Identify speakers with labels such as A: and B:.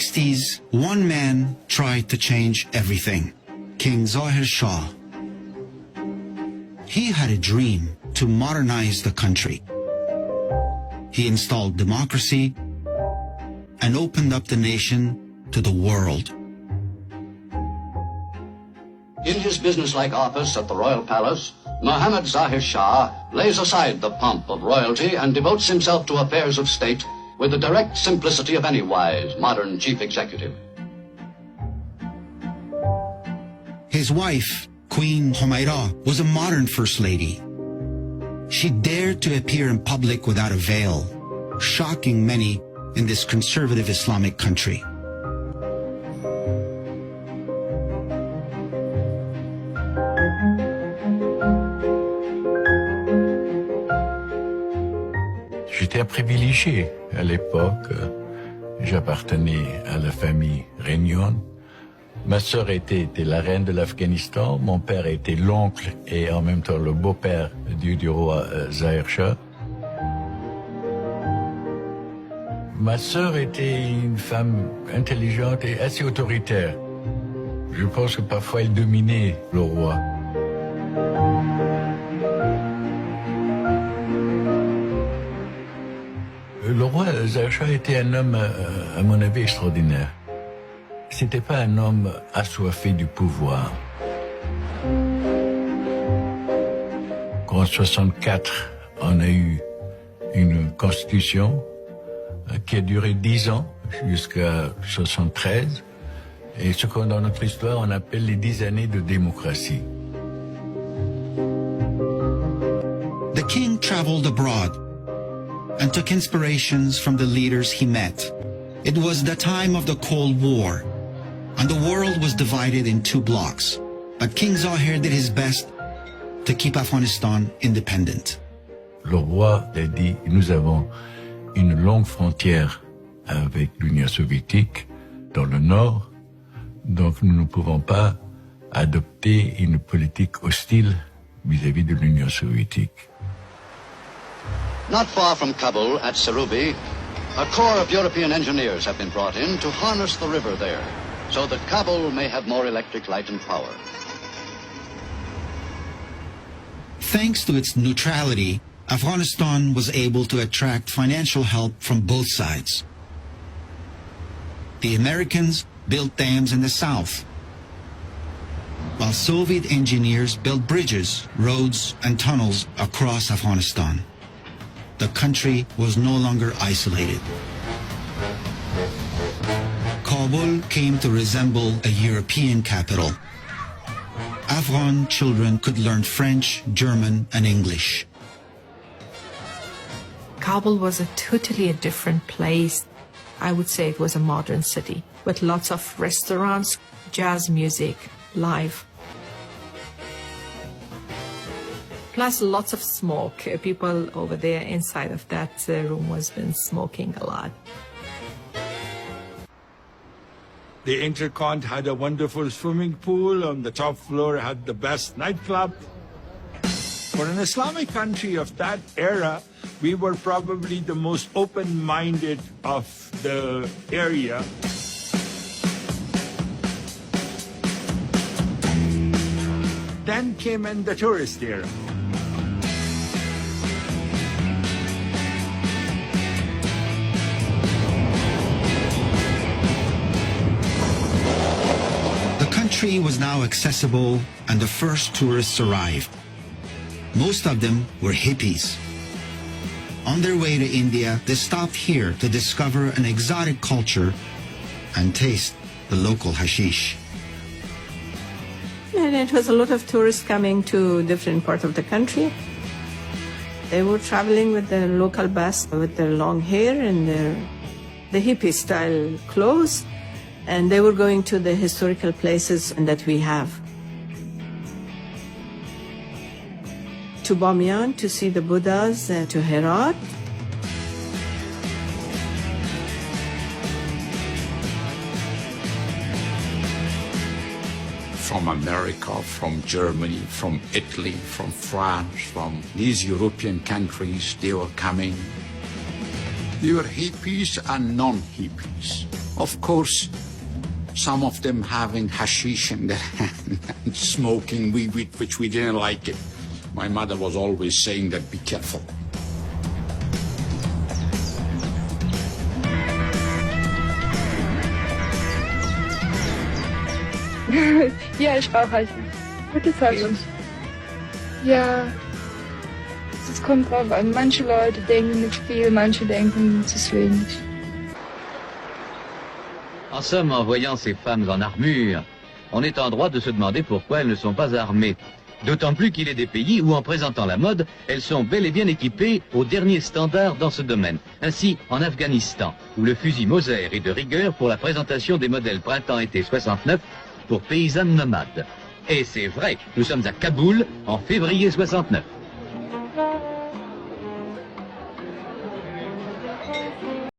A: 60s, one man tried to change everything. King ظاهرشاه. He had a dream to modernize the country. He installed democracy and opened up the nation to the world.
B: In his businesslike office at the royal palace, Mohammed ظاهرشاه lays aside the pomp of royalty and devotes himself to affairs of state with the direct simplicity of any wise, modern chief executive.
A: His wife, Queen Humaira, was a modern first lady. She dared to appear in public without a veil, shocking many in this conservative Islamic country.
C: J'étais un privilégié à l'époque. J'appartenais à la famille régnante. Ma sœur était la reine de l'Afghanistan. Mon père était l'oncle et en même temps le beau-père du roi ظاهرشاه. Ma sœur était une femme intelligente et assez autoritaire. Je pense que parfois elle dominait le roi. Le roi ظاهرشاه était un homme, à mon avis, extraordinaire. C'était pas un homme assoiffé du pouvoir. En 64, on a eu une constitution qui a duré 10 ans, jusqu'à 73, et ce qu'on dans notre histoire on appelle les 10 années de démocratie.
A: The king traveled abroad and took inspirations from the leaders he met. It was the time of the Cold War, and the world was divided in two blocks. But King Zahir did his best to keep Afghanistan independent.
C: Le roi a dit, nous avons une longue frontière avec l'Union soviétique dans le nord, donc nous ne pouvons pas adopter une politique hostile vis-à-vis de l'Union soviétique.
B: Not far from Kabul, at Sarubi, a corps of European engineers have been brought in to harness the river there, so that Kabul may have more electric light and power.
A: Thanks to its neutrality, Afghanistan was able to attract financial help from both sides. The Americans built dams in the south, while Soviet engineers built bridges, roads, and tunnels across Afghanistan. The country was no longer isolated. Kabul came to resemble a European capital. Afghan children could learn French, German, and English.
D: Kabul was a totally different place. I would say it was a modern city with lots of restaurants, jazz music, live. Plus lots of smoke. People over there inside of that room was been smoking a lot.
E: The Intercont had a wonderful swimming pool. On the top floor had the best nightclub. For an Islamic country of that era, we were probably the most open-minded of the area. Then came in the tourist era.
A: The country was now accessible and the first tourists arrived. Most of them were hippies. On their way to India, they stopped here to discover an exotic culture and taste the local hashish.
D: And it was a lot of tourists coming to different parts of the country. They were traveling with the local bus with their long hair and the hippie style clothes, and they were going to the historical places that we have. To Bamiyan to see the Buddhas, to Herat.
F: From America, from Germany, from Italy, from France, from these European countries, they were coming. They were hippies and non-hippies. Of course, some of them having hashish in their hand and smoking weed, which we didn't like it. My mother was always saying that, be careful.
G: Ja, ich rauche halt. Gute Zeit. Ja, es kommt drauf an. Manche Leute denken nicht viel, manche denken es ist wenig.
H: En somme, en voyant ces femmes en armure, on est en droit de se demander pourquoi elles ne sont pas armées. D'autant plus qu'il est des pays où, en présentant la mode, elles sont bel et bien équipées aux derniers standards dans ce domaine. Ainsi, en Afghanistan, où le fusil Mauser est de rigueur pour la présentation des modèles printemps-été 69 pour paysannes nomades. Et c'est vrai, nous sommes à Kaboul en février 69.